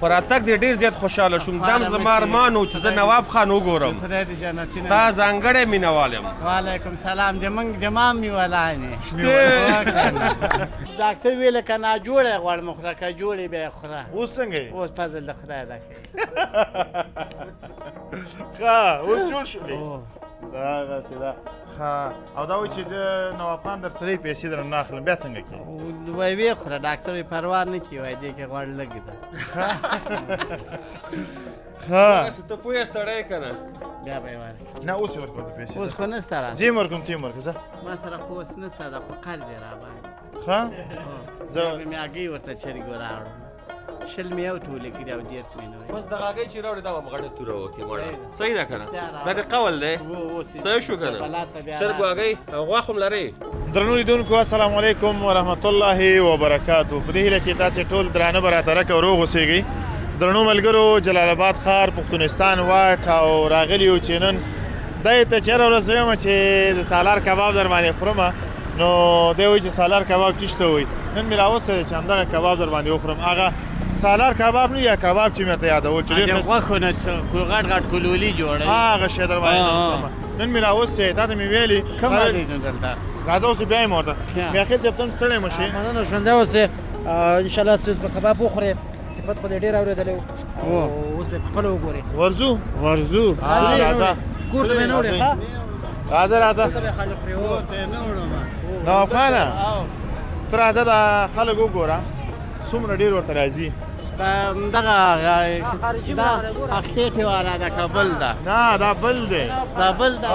په راتګ دې ډېر زیات خوشحاله شوم. دم زما ارمان و چې زه نواب خان وګورم. خدای دې جنتونه ستا ځانګړی مینهوال یم. وعلیکم سلام. د موږ د ما میولانې ډاکټر ویله که ناجوړی غواړم خوره که جوړې به یې خوره. اوس څنګه یې؟ اوس فضل د خدای ده ښه اوس جوړ شولې. دغسې ده. ښه او دا وایي چې د نواب خان در سره یې پیسې در نه اخلم بیا څنګه کوې؟ وایي ویې خوره ډاکټر یې پروا نه کوي وایي دې کې غوړ لږ ده. ښه ته پوهه سړی که نه بیا به یې ورکړي. نه اوس یې ورکوم ته پیسې. اوس خو نشته را زه یې ورکوم ته یې ورکړه ځه. ما سره خو اوس نشته ده خو قرض یې راباندې. ښه زه به مې هګۍ ورته چرګ راوړم. شل مې یو ټولې کړي او 10 مې نه وایي. بس دغه هګۍ چې راوړې دا به مغړې توره وکړي مړه. صحیح ده که نه؟ دا دې قول دی. صحیح شو که نه؟ چرګ و هګۍ او غوښ هم لرې. درنو لیدونکو السلام علیکم ورحمت الله وبرکاتو. په دې هیله چې تاسې ټول درانه به راته رکه او روغ اوسېږئ. درنو ملګرو جلال آباد ښار پښتونستان واټ او راغلي یو چې نن دی ته چې هره ورځ وایم چې د سالار کباب در باندې خورم نو دی وایي چې سالار کباب چېشته وایي. نن مې راوستی چې همدغه کباب در باندې وخورم. هغه سالار کباب نه یا کباب چې مې ته یادول چې ډېر غوښو نه غټ غټ کلولي جوړوي هغه شی در باندې وخورم. نن مې راوستی تا ته مې ویلي کومه دی نو دلته راځه اوس بیا یم ورته بیا خیر چې ته ستړی مه شې. مننه ژوندی اوسې انشاءالله اوس به کباب وخورې. صفت خو دې ډېر اورېدلی و اوس به خپله وګورې. ورځو راځه کور ته مې نه وړې ښه راځه دلته به خلک خورې کور ته یې نه وړم. نواب خانه ته راځه دا خلک وګوره څومره ډېر ورته راځي. دغه دا خېټې والا د کابل ده. نه دا بل دی. دا بل ده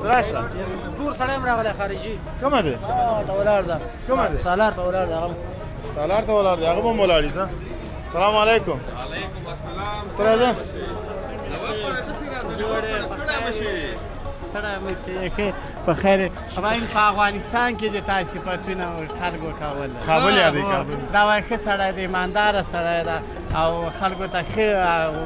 راشه دور سړی هم راغلی خارجي. کومه دی؟ ته ولاړ ده کومه دی؟ سالار ته ولاړ ده هغه سالار ته ولاړ دی هغه به هم ولاړي ځه. سلام علیکم. علیکم السلام. ته راځه په خیر خدای په افغانستان کې د تاسو صفتونه خلکو کول. کابل یادې کابل. دا وایي ښه سړی دی ایمانداره سړی ده او خلکو ته ښه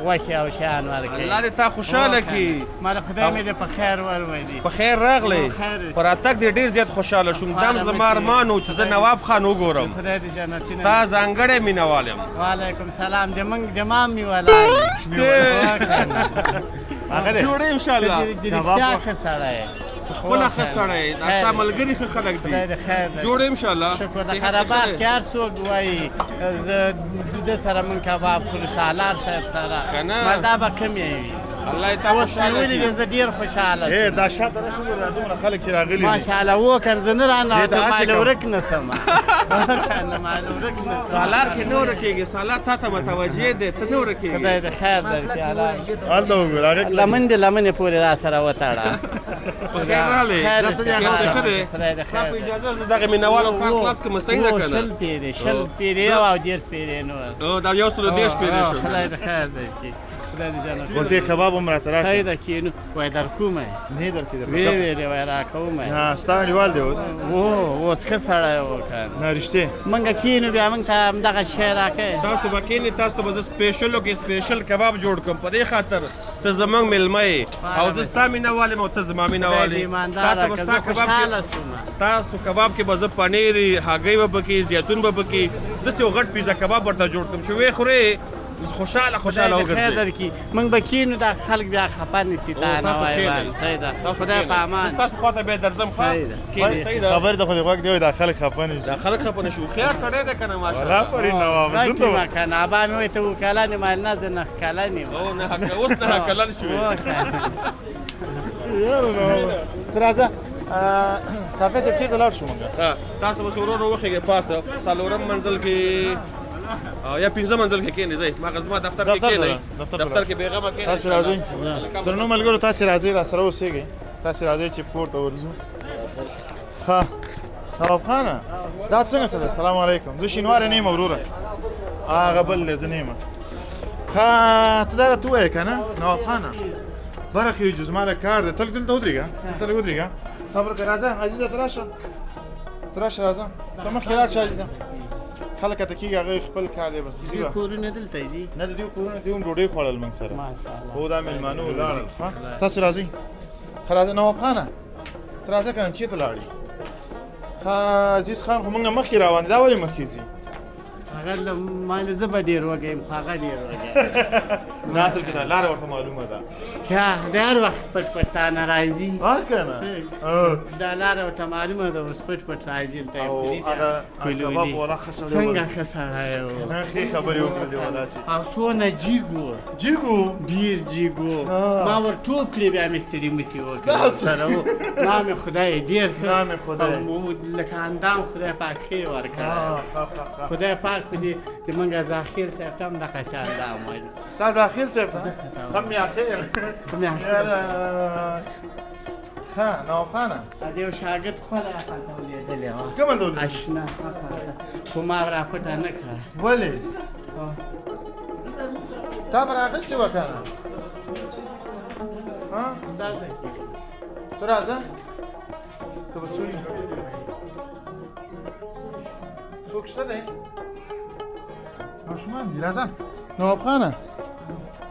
غوښې او شیان ورکوي. الله دې تا خوشحاله کړي. ما خدای مې دې په خیر وروړي. په خیر راغلی. په راتګ دې ډېر زیات خوشحاله شوم. دم زما ارمان و چې زه نواب خان وګورم. خدای دې جنتونه ستا ځانګړی مینهوال یم. وعلیکم سلام. د موږ د ما میولانې هغه دی جوړ انشاءالله. د رښتیا ښه سړی خپله ښه سړی دا ستا ملګري ښه خلک دي. خدای دې خیر دی. جوړ انشاءالله. شکر د خرابات کې هر څوک وایي زه د سره من کباب خورو سالار صاحب سره ما دا به کم یې وي. الله یې تا خوشحاله ولې زه ډېر خوشحاله ای دا شاته راشه وګوره دا دومره خلک چې راغلي دي. ماشاءالله وکړ زه نه راننوتم مال ورک نه سم مال ورک نه سم. سالار کې نه ورکېږي. سالار تا ته متوجه دی ته نه ورکېږي. خدای دې خیر درکړي هلته وګوره هغه لمن دې لمنې پورې را سره وتړه. په خیر راغلی. دا ته دې ښه دی. خدای دې ستا خیر په اجازه زه دغه مینهوال او کار خلاص کړم. صحیح ده که نه؟ شل پیرې او 10 پیرې نور. دا 110 پیرې شو. خدای دې خیر درکړي. خدای دې جنت ورته کباب هم راته راکړه. صحیح ده کینو وای در کومه نه درکې در وی وای را کومه. نه ستا انډیوال دی اوس. اوس ښه سړی وکړ. نه رښتې موږ کینو بیا موږ ته همدغه شی راکړې. تاسو به کښېنئ تاسو ته به زه سپېشلو کې سپېشل کباب جوړ کړم په دې خاطر ته زموږ میلمه یې او زه ستا مینهوال یم او ته زما مینهوال یې. ایمانداره که زه خوشحاله شوم. ستاسو کباب کې به زه پنیر هګۍ به پکې زیتون به پکې داسې یو غټ پیزا کباب ورته جوړ کړم چې ویې خورې خوشحاله وګرځئ. خیر درکړي موږ به کینو دا خلک بیا خفه نشي تا نه وایي. صحیح ده خدای په امان. ستاسو خواته بیا درځم. ښه صحیح ده. خبر د خو دې غوږ دی دا خلک خفه نه شي. دا خلک خفه نه شي. هوښیار سړی دی که نه والله ماشاءالله. پرې نواب غټي مکان ابا مې وایي ته وکالان یې مال نه زه نه کلن یم. او نه اوس نه کلن شوې. ته راځه صافی صاحب چېرته لاړ شو موږ؟ تاسو به ورو وخېږئ پاسه څلورم منزل کې یا پنځه منزل کې کښېنئ. ځئ ما زما دفتر کې کښېنئ. دفتر کې بېغمه کښېنئ. تاسو راځئ درنو ملګرو تاسې راځئ را سره اوسېږئ. تاسې راځئ چې کور ته ورځو. ښه نواب خانه دا څنګه څه ده؟ سلام علیکم. زه شینواری نه یم وروره هغه بل دی زه نه یم. ښه ته دا راته ووایه که نه نواب خانه بره خېجو زما د کار دی ته لږ دلته ودرېږه ته لږ ودرېږه صبر کړه. راځه عزیزه ته راشه ته راشه راځه ته مخکې لاړ شه عزیزه. خلک ته کېږي هغه خپل کار دی بس. کورونه دلته دي؟ نه د دې کورونه ته هم ډوډۍ خوړل موږ سره. ماشاءالله. هو دا مېلمانه ولاړل. ښه تاسو راځئ. ښه راځه نواب خانه ته راځه که نه چېرته لاړې؟ ښه عزیز خان خو موږ نه مخکې روان دی دا ولې مخکې ځي؟ هغه مال زه به ډېر وږی یم خو هغه ډېر وږی نه اصل کې دا لاره ورته معلومه ده د هر وخت پټ پټ تانه راځي که نه دا لاره ورته معلومه ده اوس پټ پټ راځي او هغه کباب والا ښه سړی و څنګه ښه سړی و نه ښې خبرې وکړلې والا چې او څونه جیګ و ډېر جیګ و ما ور ټوپ کړې بیا مې ستړي مسي وکړې سره و ما مې خدای ډېر ښه لکه اندام خدای پاک ښې ورکړی خدای پاک خو دې زمونږ ذاخر صاحب ته هم دغسې اندام وایي ستا ذاخر صاحب ته ښه میاخېل ښه نواب خانه د یو شاګرد خوله هلته ولیدلې وه کومه ډول اشنا خو ما را پټه نه کړه ولې تا به راغستې وه که نه دا ځای ته راځه ته به څوک څوک شته دی ماشومان دي راځه نواب خانه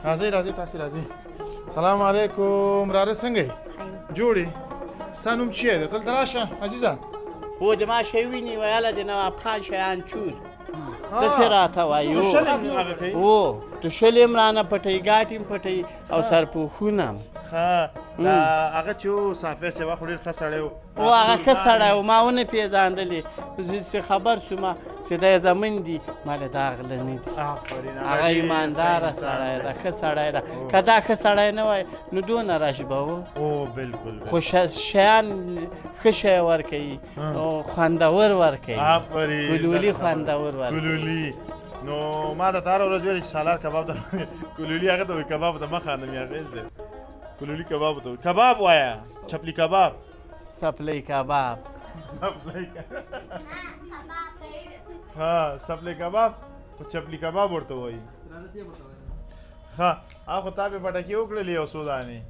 راځئ تاسې راځئ سلام علیکم راره څنګه یې جوړې ستا نوم چی دی دلته راشه عزیزه هو د ما شی ویني ویله د نواب خان شیان چور داسې راته وایي هو توشل یې م رانه پټوي ګاټ یې م پټوي او سرپوښونه م ښه هغه چې و صافی صاحب خو ډېر ښه سړی و هغه ښه سړی و ما ونه پېژندلې چې خبر شوم چې دی زمون دي ما له دا غله نه دي هغه ایمانداره سړی ده ښه سړی ده که دا ښه سړی نه وای نو دونه رش به و او بلکل خو شیان ښه شی ورکوي او خوندور ورکوي کلولي خوندور ورکوي کلولي نو ما د هره ورځ ویل چې سالار کباب ته کلولي هغه ته وایي کباب ته مه خاندم یا غیز دی کلولي کباب ته وایي کباب وایه چپلی کباب سپلی کباب ها سپلی کباب خو چپلی کباب ورته وایي ښه هغه خو تا پې پټکې وکړلې یو څو دانې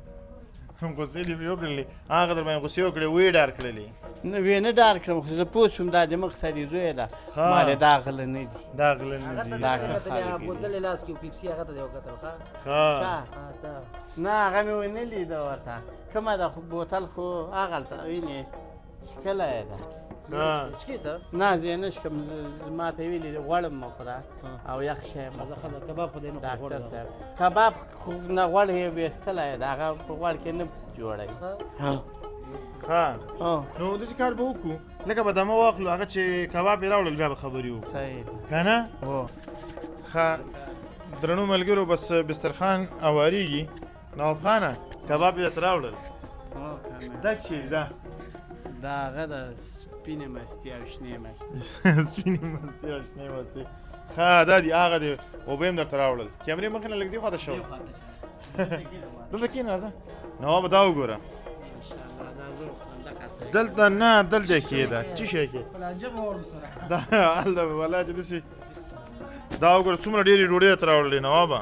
غوسې دې مې وکړلې هغه در باندې غوسې وکړې ویې ډار کړلې ویې نه ډار کړم خو زه پوه شوم دا د مخ سړي زوی ده ما له دا غله نه دي دا غله نه دي دا ښه خلک بوتل یې لاس کې پیپسي هغه ته دې وکتل نه هغه مې ونه لیده ورته کومه ده خو بوتل خو هغلته وینې ښکلی ده نه زه یې نه څښم ما ته یې ویلي غوړ مه خوره او یخ شی کباب خو دې نه ډاکټر صاحب کباب خو نه غوړ یې ویستلی ده هغه په غوړ کې نه جوړوي ښه نو داسې کار به وکړو لکه به دمه واخلو هغه چې کباب یې راوړل بیا به خبرې وکړو صحیح ده که نه ښه درنو ملګرو بس بسترخوان اواریږي نواب خانه کباب یې درته راوړل دا چیرې ده دا هغه د سپینې مستي او شنې مستي سپینې مستي او شنې مستي ښه دا دي هغه دی اوبه یې هم درته راوړل کیمرې مخې نه لږ دې خواته شول دلته کښېنه راځه نوابه دا وګوره دلته نه دلته کښېده څه شی کې دا هلته والله چې داسې دا وګوره څومره ډېرې ډوډۍ درته راوړلې نوابه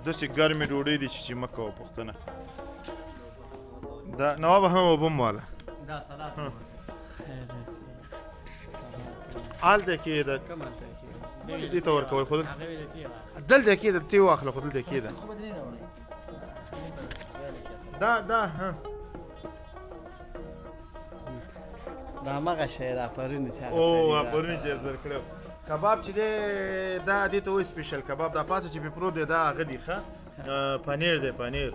داسې ګرمې ډوډۍ دي چې مه کوه پوښتنه دا نوابه هم اوبه م واله هلته کښېده دې ته ورکوئ خو دلته کښېده ته یې واخله خو دلته کښېده دا دا همغه شی ده پرونې چې او پرونې چې درکړی و کباب چې دی دا دې ته وایي سپیشل کباب دا پاسه چې پې پروت دی دا هغه دی ښه پنیر دی پنیر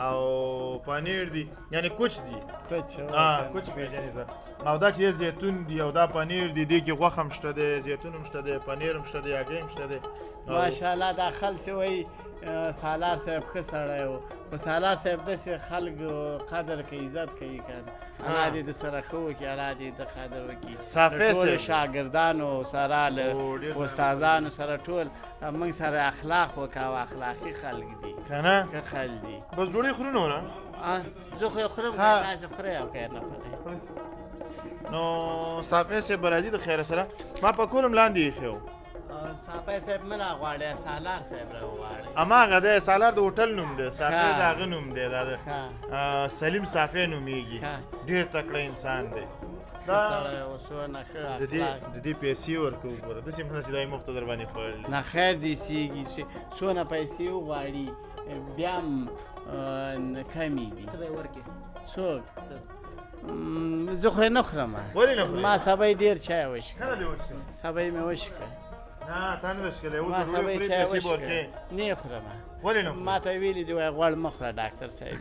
او پنیر دی یعنې کوچ دی کوچ پېژنې ته او دا چې دی زیتون دی او دا پنیر دی دې کې غوښه هم شته دی زیتون هم شته دی پنیر هم شته دی هګۍ هم شته دی ماشاءالله دا خلک چې وایي سالار صاحب ښه سړی و خو سالار صاحب داسې خلک قدر کوي عزت کوي که نه الله دې د سره ښه وکړي الله دې د قدر وکړي ټولو شاګردانو سره له استادانو سره ټول موږ سره اخلاق وکړه او اخلاقي خلک دي که نه ښه خلک دي بس ډوډۍ خورو نو نه زه خو یې خورم تاسې خورئ او که یې نه خورئ نو صافی صاحب به راځي د خیره سره ما په کور هم لاندې ایښی و صافی صاحب مه راغواړئ سالار صاحب راغواړئ هماغه دی سالار د هوټل نوم دی صافی د هغه نوم دی دا د سلیم صافی نومیږي ډېر تکړه انسان دی د دې پیسې ورکوو ګوره داسې مه چې دا یې مفته در باندې خوړلي نه خیر دې سیږي څونه پیسې وغواړي بیا هم کمې دي څوک زه خو یې نه خورم ولې نه خورې ما سبا یې ډېر چای وڅښه کله دې وڅښه سبا یې مې وڅښه نه تا نه شکلی اوس ما ډوډۍ سبا خوري چای پیسې به وشکه ورکوې نه خورم ولې نه ما ته ویلي دي وایي غوړ مه خوره ډاکټر صاحب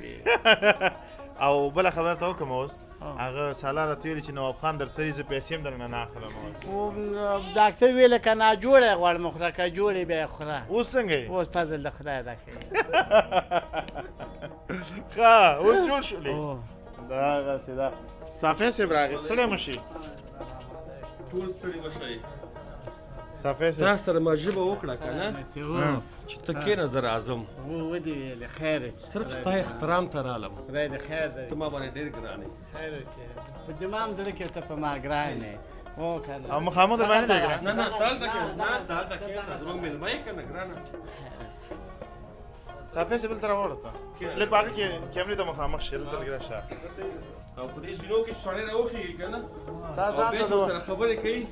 او بله خبره ته وکړم اوس هغه سالار راته ویلي چې نواب خان در سري زه پیسې هم درنه نه اخلم اوس ډاکټر ویله که ناجوړی غوړ مه خوره که جوړې بیا یې خوره اوس څنګه یې اوس فضل د خدای دا کوي ښه اوس جوړ شولې دغسې ده صافی صاحب راغی ستړی مه شي ټول ستړي مشئ صافی تا صاحب سره ما ژبه وکړه که نه چې ته کښېنه زه راځم ودې ویلې خیر اوسې صرف ستا احترام ته رالم خدای دې خیر ته درکړي ما باندې ډېر ګران یې خیر اوسې په دمام زړه کې ته په ما ګران یې هو که نه او مخامخ در باندې دی ګران نه نه دلته کښېنه نه دلته کښېنه زموږ مېلمه یې که نه ګرانه صافی صاحب دلته راوړه لږ په هغه کې کیمرې ته مخامخ شي دلته لږ راشه او په دې زینو کې چې سړی راوخېږي که نه تا او ځان بیا ته چې ورسره خبرې کوي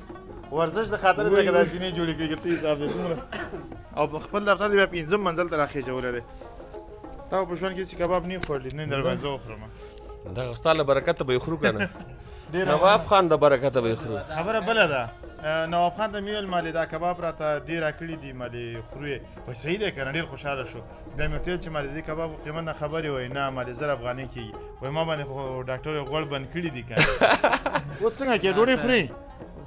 ورزش د خاطر دی که دا جینۍ جوړې کړي که څه حساب دی دومره او په خپل دفتر دی بیا پنځم منزل ته راخېجولی دی تا په ژوند کې هېڅ کباب نه خوړلی نه در باندې زه وخورم دغه ستا له برکته به یې خورو که نه ډېره نواب خان د برکته به یې خورو خبره بله ده نواب خان ته مې ویل مالې دا کباب راته دې راکړي دي مالې خورو یې وایي صحیح دی که نه ډېر خوشحاله شو بیا مې ورته ویل چې مالې د دې کباب قیمت نه خبرې وایي نه مالې 1000 افغانۍ کېږي وایي ما باندې خو ډاکټر غوړ بند کړي دي که اوس څنګه کې ډوډۍ خوري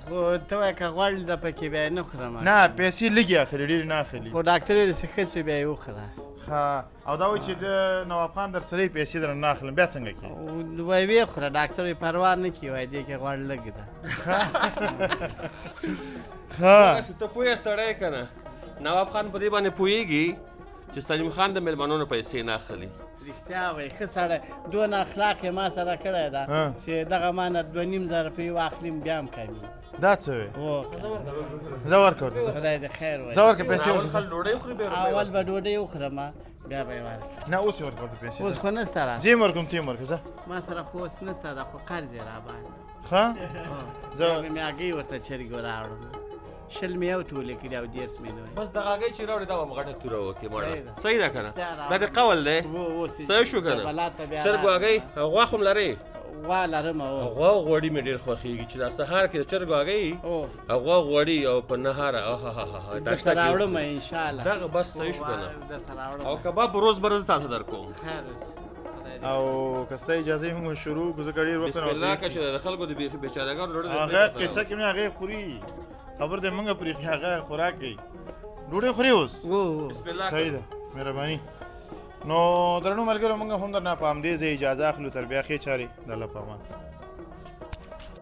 خو ته وایې که غوړ ده پکې بیا یې نه خورم نه پیسې لږې اخلي ډېرې نه اخلي خو ډاکټر ویل چې ښه شوې بیا یې وخوره ښه او دا وایي چې د نواب خان در سره یې پیسې درنه نه اخلم بیا څنګه کې وایي ویې خوره ډاکټر وایي پروا نه کوي وایي دې کې غوړ لږ ده ښه داسې ته پوهه سړی که نه نواب خان په دې باندې پوهېږي چې سلیم خان د مېلمنو نه پیسې نه اخلي رښتیا وایي ښه سړی دونه اخلاق یې ما سره کړی ده چې دغه ما نه 2500 روپۍ واخلم بیا هم کمي دا څه وی هو زه ورکړم خدای دې خیر وایي زه ورکړم پیسې اول ورکړم خل ډوډۍ خوري بیا اول به ډوډۍ وخورم بیا به یې ورکړم نه اوس یې ورکړم ته پیسې اوس خو نسته را زه یې ورکړم ته یې ورکړه ځه ما سره خو اوس نسته ده خو قرض یې را باندې ښه زه به مې هګۍ ورته چرګ راوړم 20 مې یو ټولې کړي او 10 مې نه بس دغه هګۍ چې راوړې دا به مغټه توره وکړي صحیح مړه ده. صحیح ده که نه دا دا دې قول دی و صحیح شو که نه چرګ هګۍ او غوا خو هم لرې غوا لرم او غوا او غوړي مې ډېر خوښېږي چې دا سهار کې د چرګ هګۍ او او غوا غوړي او په نهاره درته ډاکټر راوړم انشاءالله دغه بس صحیح شو که نه درته راوړم او کباب به روز به روز تاسو در کوم خیر اوسې. خدای دې او که ستا اجازه وي موږ شروع کړو ځکه ډېر وخت بسم الله که چې د خلکو د بیچارهګانو ډوډۍ هغه قصه کې نه هغې خوري خبر دی موږ پرې هغه خوراک کوي ډوډۍ خوري اوس و بسم الله صحیح ده مهرباني نو درنو ملګرو موږ هم درنه په همدې ځای اجازه اخلو تر بیا ښې چارې د الله په امان